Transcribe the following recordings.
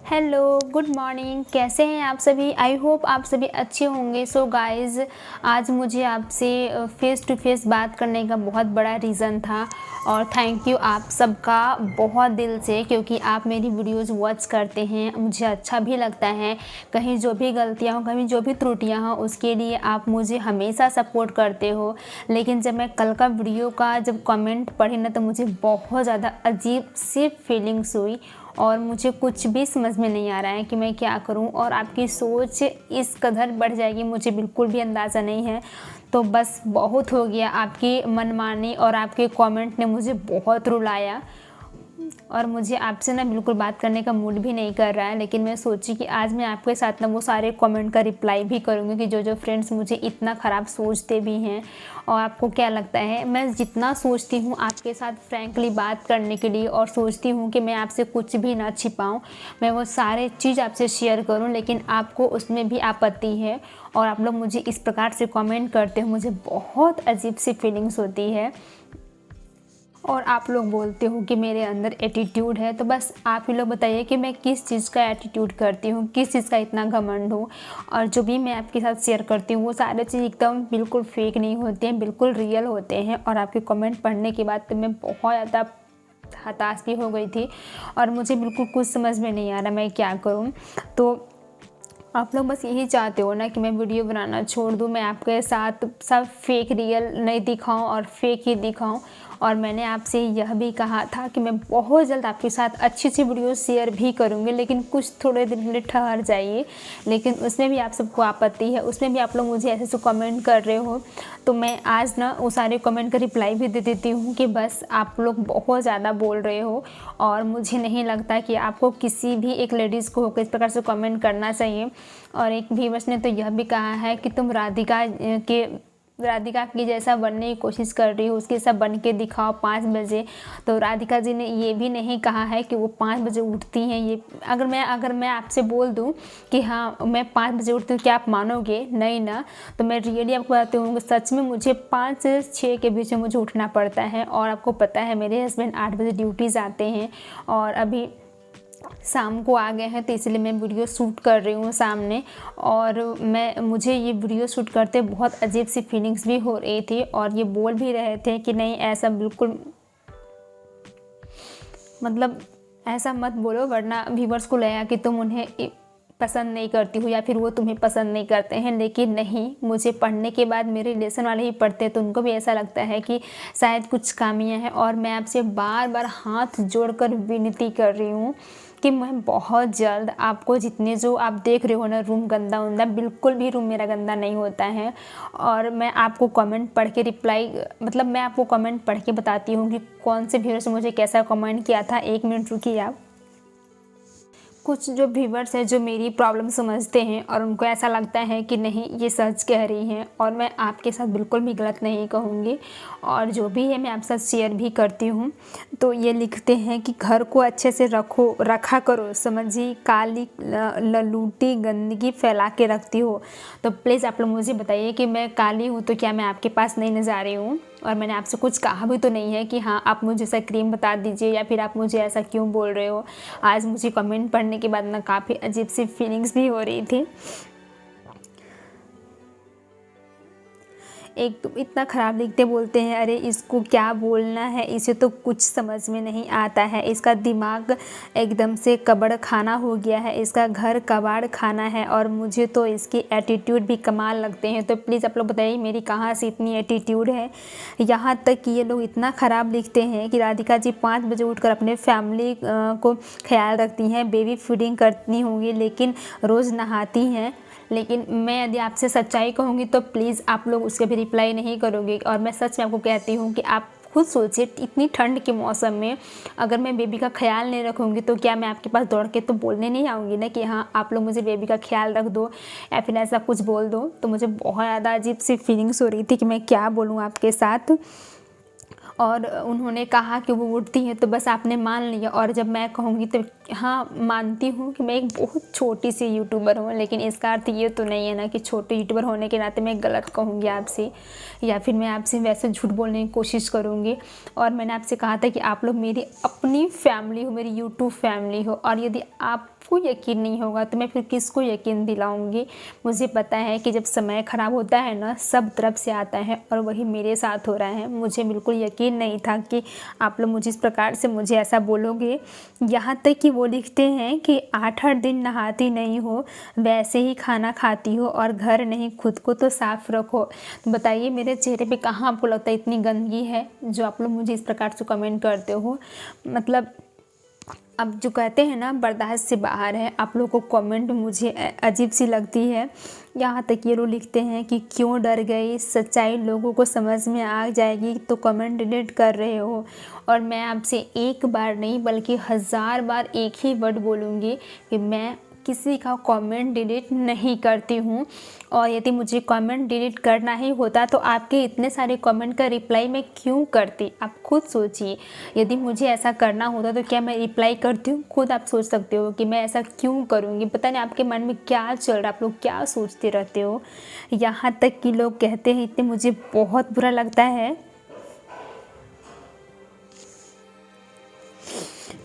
Hello, good morning. कैसे हैं आप सभी? आई होप आप सभी अच्छे होंगे। सो गाइज़, आज मुझे आपसे फ़ेस टू फेस बात करने का बहुत बड़ा रीज़न था और थैंक यू आप सबका बहुत दिल से, क्योंकि आप मेरी वीडियोज़ वॉच करते हैं। मुझे अच्छा भी लगता है। कहीं जो भी गलतियाँ हो, कहीं जो भी त्रुटियाँ हों, उसके लिए आप मुझे हमेशा सपोर्ट करते हो। लेकिन जब मैं कल का वीडियो का जब कमेंट पढ़ी ना, तो मुझे बहुत ज़्यादा अजीब सी फीलिंग्स हुई और मुझे कुछ भी समझ में नहीं आ रहा है कि मैं क्या करूं। और आपकी सोच इस कदर बढ़ जाएगी, मुझे बिल्कुल भी अंदाज़ा नहीं है। तो बस बहुत हो गया। आपकी मनमानी और आपके कमेंट ने मुझे बहुत रुलाया और मुझे आपसे ना बिल्कुल बात करने का मूड भी नहीं कर रहा है। लेकिन मैं सोची कि आज मैं आपके साथ ना वो सारे कमेंट का रिप्लाई भी करूँगी कि जो फ्रेंड्स मुझे इतना ख़राब सोचते भी हैं। और आपको क्या लगता है, मैं जितना सोचती हूँ आपके साथ फ्रैंकली बात करने के लिए और सोचती हूँ कि मैं आपसे कुछ भी ना छिपाऊँ, मैं वो सारे चीज़ आपसे शेयर करूँ, लेकिन आपको उसमें भी आपत्ति है और आप लोग मुझे इस प्रकार से कमेंट करते हो। मुझे बहुत अजीब सी फीलिंग्स होती है और आप लोग बोलते हो कि मेरे अंदर एटीट्यूड है। तो बस आप ही लोग बताइए कि मैं किस चीज़ का एटीट्यूड करती हूँ, किस चीज़ का इतना घमंड हूँ। और जो भी मैं आपके साथ शेयर करती हूँ वो सारे चीज़ एकदम बिल्कुल फेक नहीं होते हैं, बिल्कुल रियल होते हैं। और आपके कमेंट पढ़ने के बाद तो मैं बहुत ज़्यादा हताश भी हो गई थी और मुझे बिल्कुल कुछ समझ में नहीं आ रहा मैं क्या करूँ। तो आप लोग बस यही चाहते हो ना कि मैं वीडियो बनाना छोड़ दूँ, मैं आपके साथ सब फेक रियल नहीं दिखाऊं और फेक ही दिखाऊं। और मैंने आपसे यह भी कहा था कि मैं बहुत जल्द आपके साथ अच्छी सी वीडियो शेयर भी करूँगी, लेकिन कुछ थोड़े दिन के लिए ठहर जाइए। लेकिन उसमें भी आप सबको आपत्ति है, उसमें भी आप लोग मुझे ऐसे कमेंट कर रहे हो। तो मैं आज ना वो सारे कमेंट का रिप्लाई भी दे देती हूँ कि बस आप लोग बहुत ज़्यादा बोल रहे हो और मुझे नहीं लगता कि आपको किसी भी एक लेडीज़ को होकर इस प्रकार से कमेंट करना चाहिए। और एक व्यूअर्स ने तो यह भी कहा है कि तुम राधिका की जैसा बनने की कोशिश कर रही हो, उसके सब बन के दिखाओ 5 बजे। तो राधिका जी ने ये भी नहीं कहा है कि वो 5 बजे उठती हैं। ये अगर मैं आपसे बोल दूं कि हाँ मैं 5 बजे उठती हूँ, क्या आप मानोगे? नहीं ना। तो मैं रियली आपको बताती हूँ, सच में मुझे 5 से 6 के बीच में मुझे उठना पड़ता है। और आपको पता है मेरे हस्बैंड 8 बजे ड्यूटी जाते हैं और अभी शाम को आ गए हैं, तो इसलिए मैं वीडियो शूट कर रही हूँ सामने। और मुझे ये वीडियो शूट करते बहुत अजीब सी फीलिंग्स भी हो रही थी और ये बोल भी रहे थे कि नहीं ऐसा बिल्कुल मतलब ऐसा मत बोलो, वरना व्यूअर्स को लगेगा कि तुम उन्हें पसंद नहीं करती हो या फिर वो तुम्हें पसंद नहीं करते हैं। लेकिन नहीं, मुझे पढ़ने के बाद मेरे रिलेशन वाले ही पढ़ते हैं तो उनको भी ऐसा लगता है कि शायद कुछ खामियां हैं। और मैं आपसे बार बार हाथ जोड़कर विनती कर रही हूँ कि मैं बहुत जल्द आपको जितने जो आप देख रहे हो ना रूम गंदा उंदा, बिल्कुल भी रूम मेरा गंदा नहीं होता है। और मैं आपको कमेंट पढ़ के मैं आपको कमेंट पढ़ के बताती हूँ कि कौन से व्यूअर्स ने मुझे कैसा कमेंट किया था। 1 मिनट रुकिए आप। कुछ जो व्यूअर्स हैं जो मेरी प्रॉब्लम समझते हैं और उनको ऐसा लगता है कि नहीं ये सच कह रही हैं और मैं आपके साथ बिल्कुल भी गलत नहीं कहूँगी और जो भी है मैं आपके साथ शेयर भी करती हूँ। तो ये लिखते हैं कि घर को अच्छे से रखा करो, समझी, काली ललूटी गंदगी फैला के रखती हो। तो प्लीज़ आप लोग मुझे बताइए कि मैं काली हूँ तो क्या मैं आपके पास नहीं नजर आ रही हूँ? और मैंने आपसे कुछ कहा भी तो नहीं है कि हाँ आप मुझे ऐसा क्रीम बता दीजिए या फिर आप मुझे ऐसा क्यों बोल रहे हो। आज मुझे कमेंट पढ़ने के बाद ना काफ़ी अजीब सी फीलिंग्स भी हो रही थी। एक तो इतना ख़राब लिखते बोलते हैं, अरे इसको क्या बोलना है, इसे तो कुछ समझ में नहीं आता है, इसका दिमाग एकदम से कबाड़ खाना हो गया है, इसका घर कबाड़ खाना है। और मुझे तो इसकी एटीट्यूड भी कमाल लगते हैं। तो प्लीज़ आप लोग बताइए मेरी कहाँ से इतनी एटीट्यूड है। यहाँ तक कि ये लोग इतना ख़राब लिखते हैं कि राधिका जी 5 बजे उठकर अपने फैमिली को ख्याल रखती हैं, बेबी फीडिंग करती होंगी, लेकिन रोज़ नहाती हैं। लेकिन मैं यदि आपसे सच्चाई कहूँगी तो प्लीज़ आप लोग उसके भी रिप्लाई नहीं करोगे। और मैं सच में आपको कहती हूँ कि आप खुद सोचिए, इतनी ठंड के मौसम में अगर मैं बेबी का ख्याल नहीं रखूँगी तो क्या मैं आपके पास दौड़ के तो बोलने नहीं आऊँगी ना कि हाँ आप लोग मुझे बेबी का ख्याल रख दो या फिर ऐसा कुछ बोल दो। तो मुझे बहुत ज़्यादा अजीब सी फीलिंग्स हो रही थी कि मैं क्या बोलूँ आपके साथ। और उन्होंने कहा कि वो उठती हैं तो बस आपने मान लिया। और जब मैं कहूँगी तो हाँ मानती हूँ कि मैं एक बहुत छोटी सी यूट्यूबर हूँ, लेकिन इसका अर्थ ये तो नहीं है ना कि छोटे यूट्यूबर होने के नाते मैं गलत कहूँगी आपसे या फिर मैं आपसे वैसे झूठ बोलने की कोशिश करूँगी। और मैंने आपसे कहा था कि आप लोग मेरी अपनी फैमिली हो, मेरी यूट्यूब फैमिली हो। और यदि आप आपको यकीन नहीं होगा तो मैं फिर किसको यकीन दिलाऊंगी। मुझे पता है कि जब समय ख़राब होता है ना, सब तरफ से आता है, और वही मेरे साथ हो रहा है। मुझे बिल्कुल यकीन नहीं था कि आप लोग मुझे इस प्रकार से मुझे ऐसा बोलोगे। यहाँ तक कि वो लिखते हैं कि 8-8 दिन नहाती नहीं हो, वैसे ही खाना खाती हो, और घर नहीं खुद को तो साफ़ रखो। तो बताइए मेरे चेहरे पे कहाँ आपको लगता है इतनी गंदगी है जो आप लोग मुझे इस प्रकार से कमेंट करते हो। मतलब अब जो कहते हैं ना, बर्दाश्त से बाहर है। आप लोगों को कमेंट मुझे अजीब सी लगती है। यहाँ तक ये लोग लिखते हैं कि क्यों डर गई, सच्चाई लोगों को समझ में आ जाएगी तो कमेंट डिलीट कर रहे हो। और मैं आपसे एक बार नहीं बल्कि 1000 बार एक ही वर्ड बोलूँगी कि मैं किसी का कमेंट डिलीट नहीं करती हूँ। और यदि मुझे कमेंट डिलीट करना ही होता तो आपके इतने सारे कमेंट का रिप्लाई मैं क्यों करती। आप खुद सोचिए, यदि मुझे ऐसा करना होता तो क्या मैं रिप्लाई करती हूँ। खुद आप सोच सकते हो कि मैं ऐसा क्यों करूँगी। पता नहीं आपके मन में क्या चल रहा है, आप लोग क्या सोचते रहते हो। यहाँ तक कि लोग कहते हैं, इतने मुझे बहुत बुरा लगता है।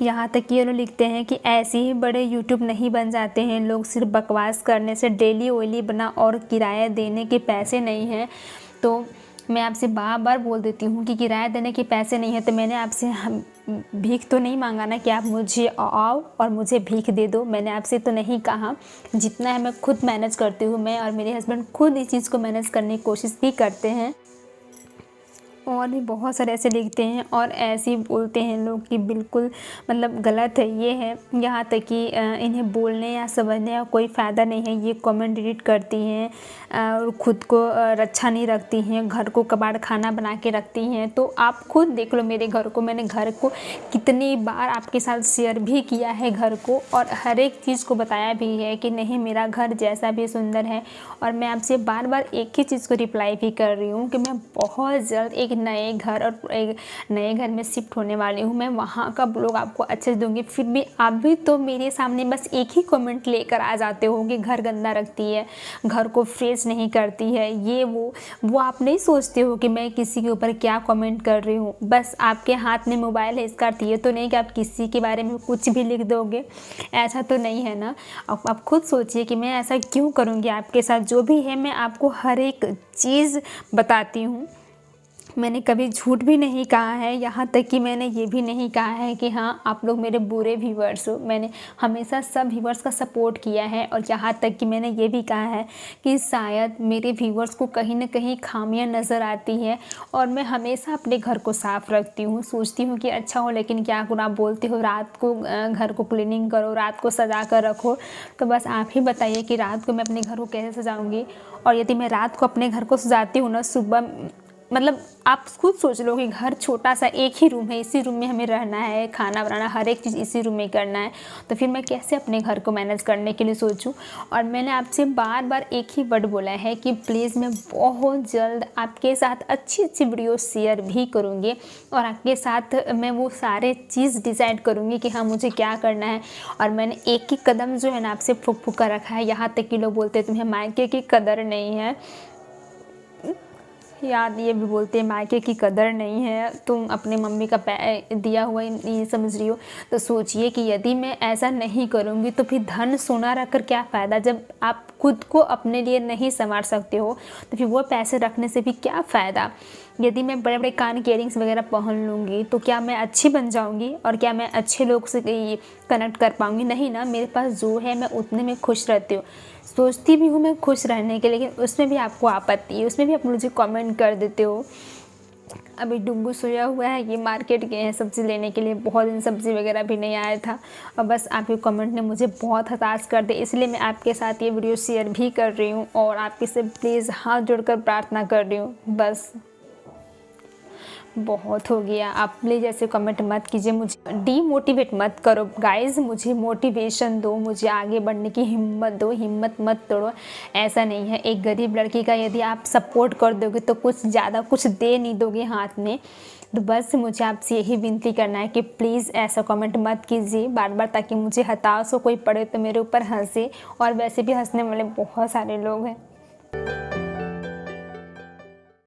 यहाँ तक कि ये लोग लिखते हैं कि ऐसे ही बड़े यूट्यूब नहीं बन जाते हैं लोग, सिर्फ बकवास करने से डेली ऑयली बना और किराया देने के पैसे नहीं हैं। तो मैं आपसे बार बार बोल देती हूँ कि किराया देने के पैसे नहीं है तो मैंने आपसे भीख तो नहीं मांगा ना कि आप मुझे आओ और मुझे भीख दे दो। मैंने आपसे तो नहीं कहा। जितना है मैं खुद मैनेज करती हूँ। मैं और मेरे हस्बैंड खुद इस चीज़ को मैनेज करने की कोशिश भी करते हैं। और भी बहुत सारे ऐसे लिखते हैं और ऐसे ही बोलते हैं लोग कि बिल्कुल मतलब गलत है, ये है। यहाँ तक कि इन्हें बोलने या समझने का कोई फ़ायदा नहीं है। ये कमेंट डिलीट करती हैं और ख़ुद को रक्षा नहीं रखती हैं, घर को कबाड़ खाना बना के रखती हैं। तो आप खुद देख लो मेरे घर को। मैंने घर को कितनी बार आपके साथ शेयर भी किया है घर को, और हर एक चीज़ को बताया भी है कि नहीं मेरा घर जैसा भी सुंदर है। और मैं आपसे बार बार एक ही चीज़ को रिप्लाई भी कर रही हूँ कि मैं बहुत जल्द एक नए घर और एक नए घर में शिफ्ट होने वाली हूँ। मैं वहाँ का ब्लॉग आपको अच्छे से दूँगी। फिर भी आप भी तो मेरे सामने बस एक ही कमेंट लेकर आ जाते हो कि घर गंदा रखती है, घर को फ्रेश नहीं करती है, ये वो आप नहीं सोचते हो कि मैं किसी के ऊपर क्या कमेंट कर रही हूँ। बस आपके हाथ में मोबाइल है, इसका अर्थ ये तो नहीं कि आप किसी के बारे में कुछ भी लिख दोगे। ऐसा तो नहीं है ना। आप खुद सोचिए कि मैं ऐसा क्यों करूँगी आपके साथ। जो भी है मैं आपको हर एक चीज़ बताती हूँ। मैंने कभी झूठ भी नहीं कहा है। यहाँ तक कि मैंने ये भी नहीं कहा है कि हाँ आप लोग मेरे बुरे व्यूवर्स हो। मैंने हमेशा सब व्यूवर्स का सपोर्ट किया है। और यहाँ तक कि मैंने ये भी कहा है कि शायद मेरे व्यूवर्स को कहीं ना कहीं खामियां नज़र आती है, और मैं हमेशा अपने घर को साफ़ रखती हूँ। सोचती हूँ कि अच्छा हो, लेकिन क्या करूँ। आप बोलते हो रात को घर को क्लीनिंग करो, रात को सजा कर रखो। तो बस आप ही बताइए कि रात को मैं अपने घर को कैसे सजाऊँगी। और यदि मैं रात को अपने घर को सजाती हूँ ना, सुबह मतलब आप खुद सोच लो कि घर छोटा सा एक ही रूम है, इसी रूम में हमें रहना है, खाना बनाना हर एक चीज़ इसी रूम में करना है, तो फिर मैं कैसे अपने घर को मैनेज करने के लिए सोचूं। और मैंने आपसे बार बार एक ही वर्ड बोला है कि प्लीज़ मैं बहुत जल्द आपके साथ अच्छी अच्छी वीडियो शेयर भी करूँगी, और आपके साथ मैं वो सारे चीज़ डिसाइड करूँगी कि हाँ मुझे क्या करना है। और मैंने एक ही कदम जो है ना आपसे फूक फूक कर रखा है। यहाँ तक कि लोग बोलते हैं तुम्हें मायके की कदर नहीं है, यार ये भी बोलते हैं मायके की कदर नहीं है, तुम अपने मम्मी का दिया हुआ ये समझ रही हो। तो सोचिए कि यदि मैं ऐसा नहीं करूँगी तो फिर धन सोना रखकर क्या फ़ायदा। जब आप खुद को अपने लिए नहीं संवार सकते हो तो फिर वो पैसे रखने से भी क्या फ़ायदा। यदि मैं बड़े बड़े कान के इयरिंग्स वगैरह पहन लूँगी तो क्या मैं अच्छी बन जाऊँगी, और क्या मैं अच्छे लोग से कनेक्ट कर पाऊँगी। नहीं ना, मेरे पास जो है मैं उतने में खुश रहती हूँ। सोचती भी हूँ मैं खुश रहने के, लेकिन उसमें भी आपको आपत्ति है, उसमें भी आप मुझे कमेंट कर देते हो। अभी डुग्गू सोया हुआ है, ये मार्केट गए हैं सब्ज़ी लेने के लिए। बहुत दिन सब्ज़ी वगैरह भी नहीं आया था, और बस आपके कमेंट ने मुझे बहुत हताश कर दिया। इसलिए मैं आपके साथ ये वीडियो शेयर भी कर रही हूँ, और आपके से प्लीज़ हाथ जोड़कर प्रार्थना कर रही हूँ। बस बहुत हो गया। आप प्लीज़ ऐसे कमेंट मत कीजिए, मुझे डीमोटिवेट मत करो गाइज़। मुझे मोटिवेशन दो, मुझे आगे बढ़ने की हिम्मत दो, हिम्मत मत तोड़ो। ऐसा नहीं है, एक गरीब लड़की का यदि आप सपोर्ट कर दोगे तो कुछ ज़्यादा कुछ दे नहीं दोगे हाथ में। तो बस मुझे आपसे यही विनती करना है कि प्लीज़ ऐसा कमेंट मत कीजिए बार बार, ताकि मुझे हताश हो कोई पड़े तो मेरे ऊपर हंसे। और वैसे भी हंसने वाले बहुत सारे लोग हैं।